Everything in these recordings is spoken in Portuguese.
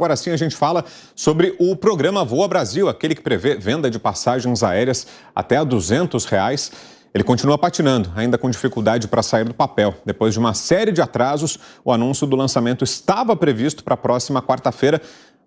Agora sim a gente fala sobre o programa Voa Brasil, aquele que prevê venda de passagens aéreas até a R$ 200. Ele continua patinando, ainda com dificuldade para sair do papel. Depois de uma série de atrasos, o anúncio do lançamento estava previsto para a próxima quarta-feira,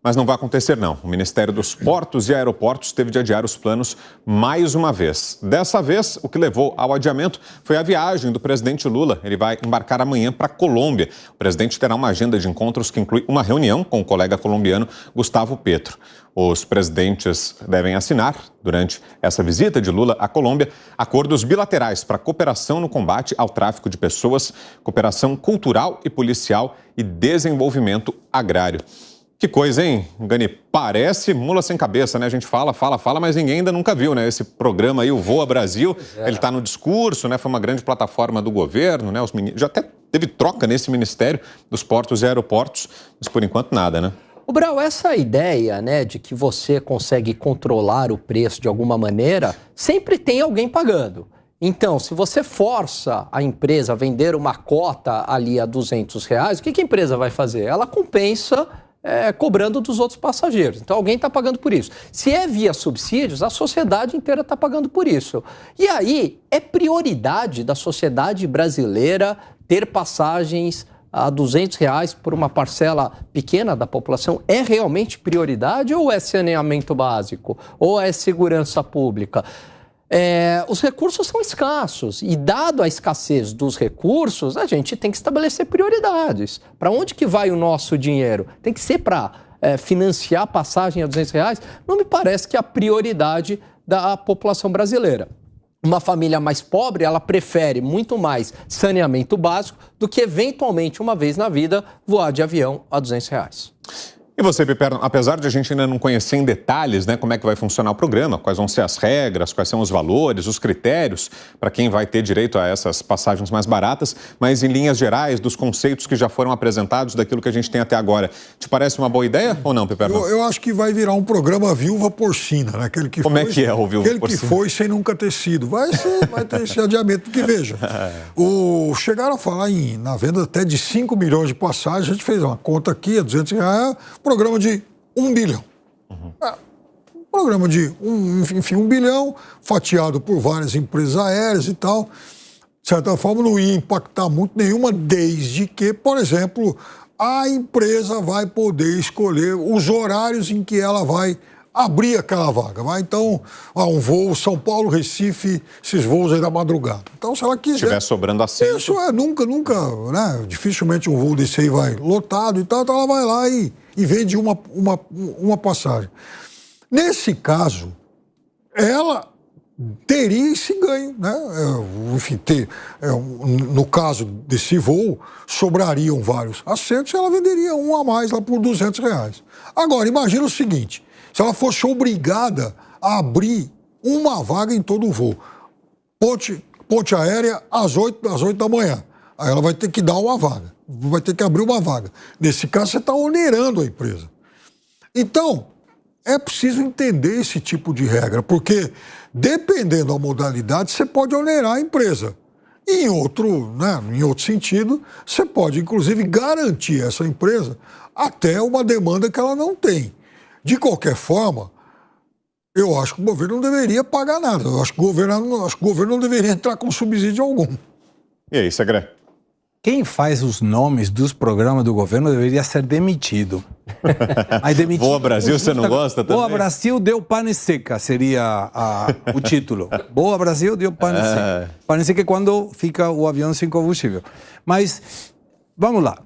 mas não vai acontecer não. O Ministério dos Portos e Aeroportos teve de adiar os planos mais uma vez. Dessa vez, o que levou ao adiamento foi a viagem do presidente Lula. Ele vai embarcar amanhã para a Colômbia. O presidente terá uma agenda de encontros que inclui uma reunião com o colega colombiano Gustavo Petro. Os presidentes devem assinar, durante essa visita de Lula à Colômbia, acordos bilaterais para cooperação no combate ao tráfico de pessoas, cooperação cultural e policial e desenvolvimento agrário. Que coisa, hein, Gani? Parece mula sem cabeça, né? A gente fala, mas ninguém ainda nunca viu, né? Esse programa aí, o Voa Brasil, ele está no discurso, né? Foi uma grande plataforma do governo, né? Já até teve troca nesse Ministério dos Portos e Aeroportos, mas por enquanto nada, né? O Brau, essa ideia, né, de que você consegue controlar o preço de alguma maneira, sempre tem alguém pagando. Então, se você força a empresa a vender uma cota ali a R$200, o que a empresa vai fazer? Ela compensa cobrando dos outros passageiros. Então, alguém está pagando por isso. Se é via subsídios, a sociedade inteira está pagando por isso. E aí, é prioridade da sociedade brasileira ter passagens a R$200 por uma parcela pequena da população? É realmente prioridade ou é saneamento básico? Ou é segurança pública? Os recursos são escassos e, dado a escassez dos recursos, a gente tem que estabelecer prioridades. Para onde que vai o nosso dinheiro? Tem que ser para financiar a passagem a R$200? Não me parece que é a prioridade da população brasileira. Uma família mais pobre, ela prefere muito mais saneamento básico do que, eventualmente, uma vez na vida, voar de avião a R$200. E você, Piperno, apesar de a gente ainda não conhecer em detalhes, né, como é que vai funcionar o programa, quais vão ser as regras, quais são os valores, os critérios para quem vai ter direito a essas passagens mais baratas, mas em linhas gerais, dos conceitos que já foram apresentados, daquilo que a gente tem até agora, te parece uma boa ideia ou não, Piperno? Eu acho que vai virar um programa viúva porcina, né? Aquele que como é que é o viúva porcina? Aquele que foi sem nunca ter sido. Vai ter esse adiamento, porque veja, chegaram a falar na venda até de 5 milhões de passagens, a gente fez uma conta aqui, a R$200, programa de 1 bilhão. Programa de, 1 bilhão, fatiado por várias empresas aéreas e tal. De certa forma, não ia impactar muito nenhuma, desde que, por exemplo, a empresa vai poder escolher os horários em que ela vai abrir aquela vaga. Então, um voo São Paulo-Recife, esses voos aí da madrugada. Então, se ela quiser... Se estiver sobrando assento... Isso nunca, né? Dificilmente um voo desse aí vai lotado e tal, então ela vai lá e vende uma passagem. Nesse caso, ela teria esse ganho, né? Enfim, no caso desse voo, sobrariam vários assentos e ela venderia um a mais lá por R$200. Agora, imagina o seguinte, se ela fosse obrigada a abrir uma vaga em todo o voo, ponte aérea às 8 da manhã, aí ela vai ter que dar uma vaga, vai ter que abrir uma vaga. Nesse caso, você está onerando a empresa. Então, é preciso entender esse tipo de regra, porque, dependendo da modalidade, você pode onerar a empresa. E em outro sentido, você pode, inclusive, garantir essa empresa até uma demanda que ela não tem. De qualquer forma, eu acho que o governo não deveria pagar nada. Eu acho que o governo não deveria entrar com subsídio algum. E aí, Segré? Quem faz os nomes dos programas do governo deveria ser demitido. Voa Brasil, você não gosta também? Voa Brasil deu pane seca, seria o título. Voa Brasil deu pane seca. Pane seca é quando fica o avião sem combustível. Mas, vamos lá.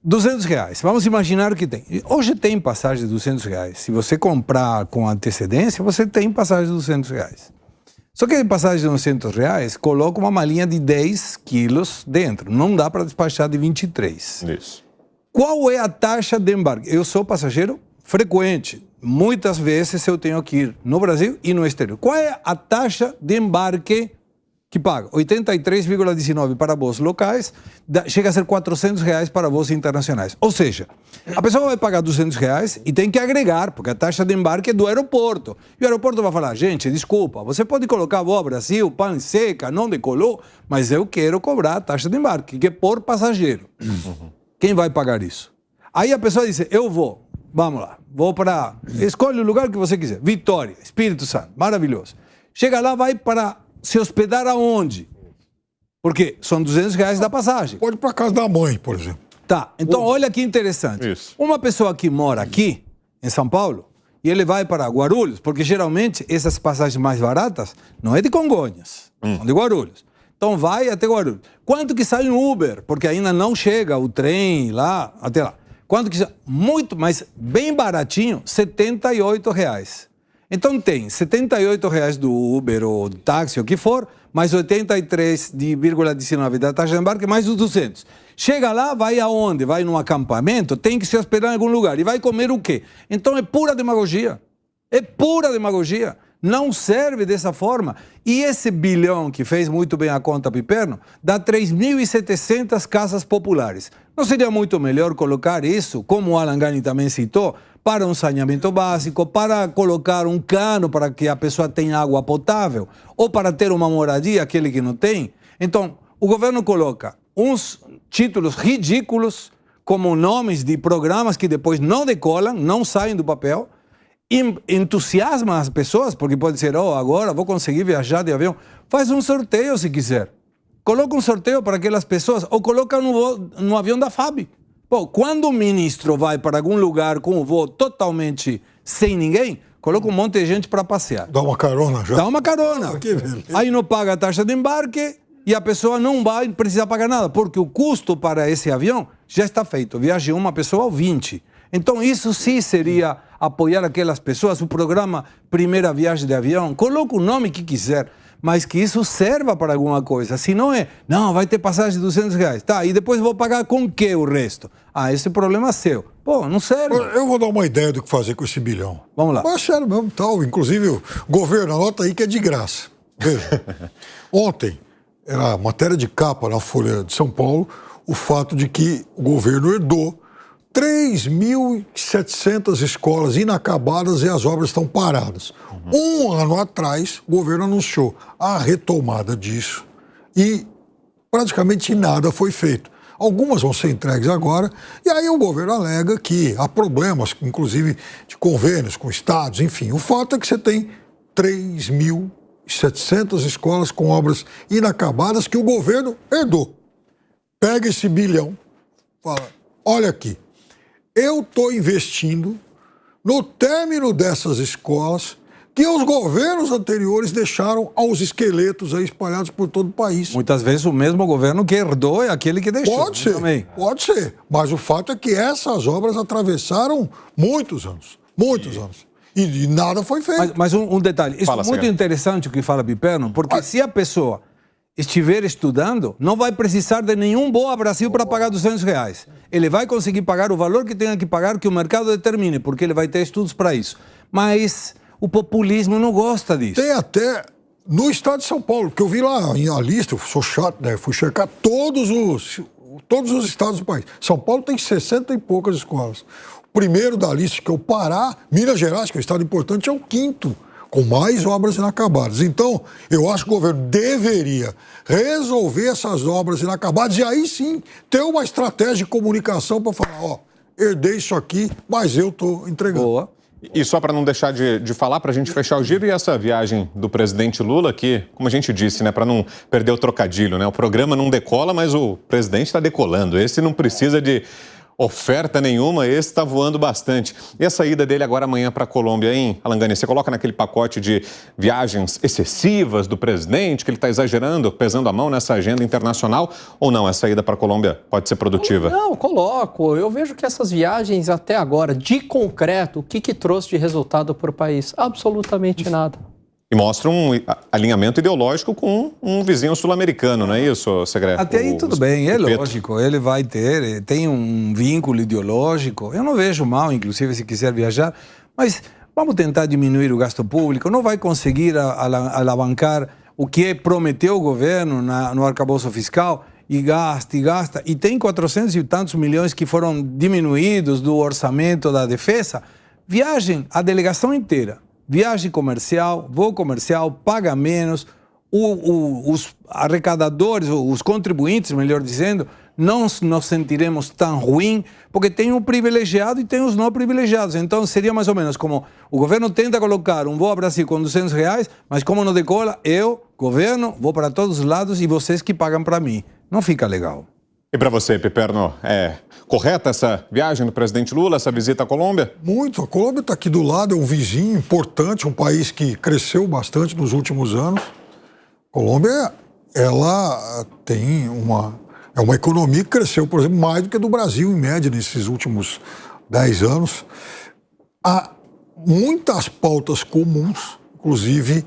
R$200. Vamos imaginar que tem. Hoje tem passagem de R$200. Se você comprar com antecedência, você tem passagem de R$200. Só que a passagem de R$200 coloca uma malinha de 10 quilos dentro. Não dá para despachar de 23. Isso. Qual é a taxa de embarque? Eu sou passageiro frequente. Muitas vezes eu tenho que ir no Brasil e no exterior. Qual é a taxa de embarque que paga? 83,19 para voos locais, chega a ser R$400 para voos internacionais. Ou seja, a pessoa vai pagar R$200 e tem que agregar, porque a taxa de embarque é do aeroporto. E o aeroporto vai falar, gente, desculpa, você pode colocar Voa Brasil, pane seca, não decolou, mas eu quero cobrar a taxa de embarque, que é por passageiro. Quem vai pagar isso? Aí a pessoa diz, eu vou. vamos lá, vou para... Escolhe o lugar que você quiser. Vitória, Espírito Santo, maravilhoso. Chega lá, vai para se hospedar aonde? Porque são R$200 da passagem. Pode ir para casa da mãe, por exemplo. Tá, então olha que interessante. Isso. Uma pessoa que mora aqui, em São Paulo, e ele vai para Guarulhos, porque geralmente essas passagens mais baratas não é de Congonhas, são de Guarulhos. Então vai até Guarulhos. Quanto que sai um Uber? Porque ainda não chega o trem lá, até lá. Quanto que sai? Muito, mas bem baratinho, R$78. Então tem R$78 do Uber ou do táxi, o que for, mais 83,19 da taxa de embarque, mais os 200. Chega lá, vai aonde? Vai num acampamento, tem que se hospedar em algum lugar. E vai comer o quê? Então é pura demagogia. É pura demagogia. Não serve dessa forma. E esse bilhão que fez muito bem a conta Piperno, dá 3.700 casas populares. Não seria muito melhor colocar isso, como o Alan Gani também citou, para um saneamento básico, para colocar um cano para que a pessoa tenha água potável, ou para ter uma moradia, aquele que não tem? Então, o governo coloca uns títulos ridículos, como nomes de programas que depois não decolam, não saem do papel, entusiasma as pessoas, porque pode ser, agora vou conseguir viajar de avião. Faz um sorteio se quiser. Coloca um sorteio para aquelas pessoas, ou coloca no avião da FAB. Pô, quando o ministro vai para algum lugar com um voo totalmente sem ninguém, coloca um monte de gente para passear. Dá uma carona já. Dá uma carona. Que beleza. Aí não paga a taxa de embarque e a pessoa não vai precisar pagar nada, porque o custo para esse avião já está feito. Viaja uma pessoa ou 20. Então isso sim seria apoiar aquelas pessoas, o programa Primeira Viagem de Avião, coloca o nome que quiser, mas que isso serva para alguma coisa. Se não não, vai ter passagem de R$200. Tá, e depois vou pagar com o que o resto? Esse problema é seu. Pô, não serve. Eu vou dar uma ideia do que fazer com esse bilhão. Vamos lá. Mas sério mesmo, tal. Inclusive, o governo, anota aí que é de graça. Veja, ontem, era matéria de capa na Folha de São Paulo, o fato de que o governo herdou 3.700 escolas inacabadas e as obras estão paradas. Um ano atrás, o governo anunciou a retomada disso e praticamente nada foi feito. Algumas vão ser entregues agora, e aí o governo alega que há problemas, inclusive de convênios com estados, enfim. O fato é que você tem 3.700 escolas com obras inacabadas que o governo herdou. Pega esse bilhão, fala, olha aqui, eu estou investindo no término dessas escolas que os governos anteriores deixaram aos esqueletos aí espalhados por todo o país. Muitas vezes o mesmo governo que herdou é aquele que deixou. Pode ser, também. Pode ser. Mas o fato é que essas obras atravessaram muitos anos. Muitos anos. E nada foi feito. Mas um detalhe. Isso Fala, é muito Segredo. interessante o que fala Piperno, porque se a pessoa estiver estudando, não vai precisar de nenhum Boa Brasil para pagar R$200. Ele vai conseguir pagar o valor que tenha que pagar, que o mercado determine, porque ele vai ter estudos para isso. Mas o populismo não gosta disso. Tem até no estado de São Paulo, que eu vi lá a lista, eu sou chato, né? Fui checar todos os estados do país. São Paulo tem 60 e poucas escolas. O primeiro da lista, que é o Pará, Minas Gerais, que é um estado importante, é o quinto, com mais obras inacabadas. Então, eu acho que o governo deveria resolver essas obras inacabadas e aí sim ter uma estratégia de comunicação para falar, herdei isso aqui, mas eu estou entregando. Boa. E só para não deixar de falar, para a gente fechar o giro, e essa viagem do presidente Lula, que, como a gente disse, né, para não perder o trocadilho, né, o programa não decola, mas o presidente está decolando. Esse não precisa de oferta nenhuma, esse está voando bastante. E a saída dele agora amanhã para a Colômbia, hein, Alan Gani? Você coloca naquele pacote de viagens excessivas do presidente, que ele está exagerando, pesando a mão nessa agenda internacional, ou não? A saída para a Colômbia pode ser produtiva? Não, coloco. Eu vejo que essas viagens até agora, de concreto, o que trouxe de resultado para o país? Absolutamente nada. E mostra um alinhamento ideológico com um vizinho sul-americano, não é isso, Segredo? Até aí tudo bem, é lógico, ele vai ter, tem um vínculo ideológico. Eu não vejo mal, inclusive, se quiser viajar, mas vamos tentar diminuir o gasto público, não vai conseguir alavancar o que prometeu o governo no arcabouço fiscal, e gasta, e tem 400 e tantos milhões que foram diminuídos do orçamento da defesa. Viagem a delegação inteira. Viagem comercial, voo comercial, paga menos, os arrecadadores, os contribuintes, melhor dizendo, não nos sentiremos tão ruim, porque tem o privilegiado e tem os não privilegiados. Então seria mais ou menos como o governo tenta colocar um Voa Brasil com R$200, mas como não decola, eu, governo, vou para todos os lados e vocês que pagam para mim. Não fica legal. E para você, Piperno, é correta essa viagem do presidente Lula, essa visita à Colômbia? Muito. A Colômbia está aqui do lado, é um vizinho importante, um país que cresceu bastante nos últimos anos. A Colômbia, ela tem uma economia que cresceu, por exemplo, mais do que a do Brasil, em média, nesses últimos 10 anos. Há muitas pautas comuns, inclusive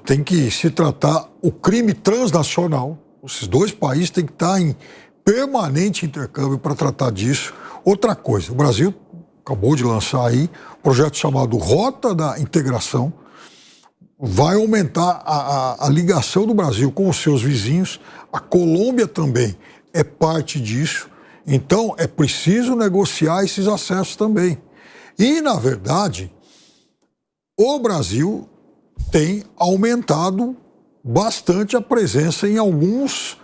tem que se tratar o crime transnacional. Esses dois países têm que estar em permanente intercâmbio para tratar disso. Outra coisa, o Brasil acabou de lançar aí um projeto chamado Rota da Integração. Vai aumentar a ligação do Brasil com os seus vizinhos. A Colômbia também é parte disso. Então, é preciso negociar esses acessos também. E, na verdade, o Brasil tem aumentado bastante a presença em alguns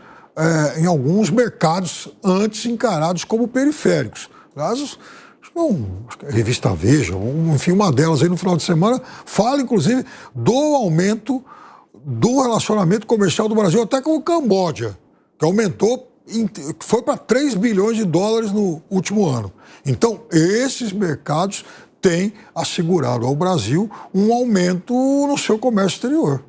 mercados antes encarados como periféricos. Aliás, a revista Veja, enfim, uma delas aí no final de semana, fala inclusive do aumento do relacionamento comercial do Brasil até com o Camboja, que aumentou, foi para 3 bilhões de dólares no último ano. Então, esses mercados têm assegurado ao Brasil um aumento no seu comércio exterior.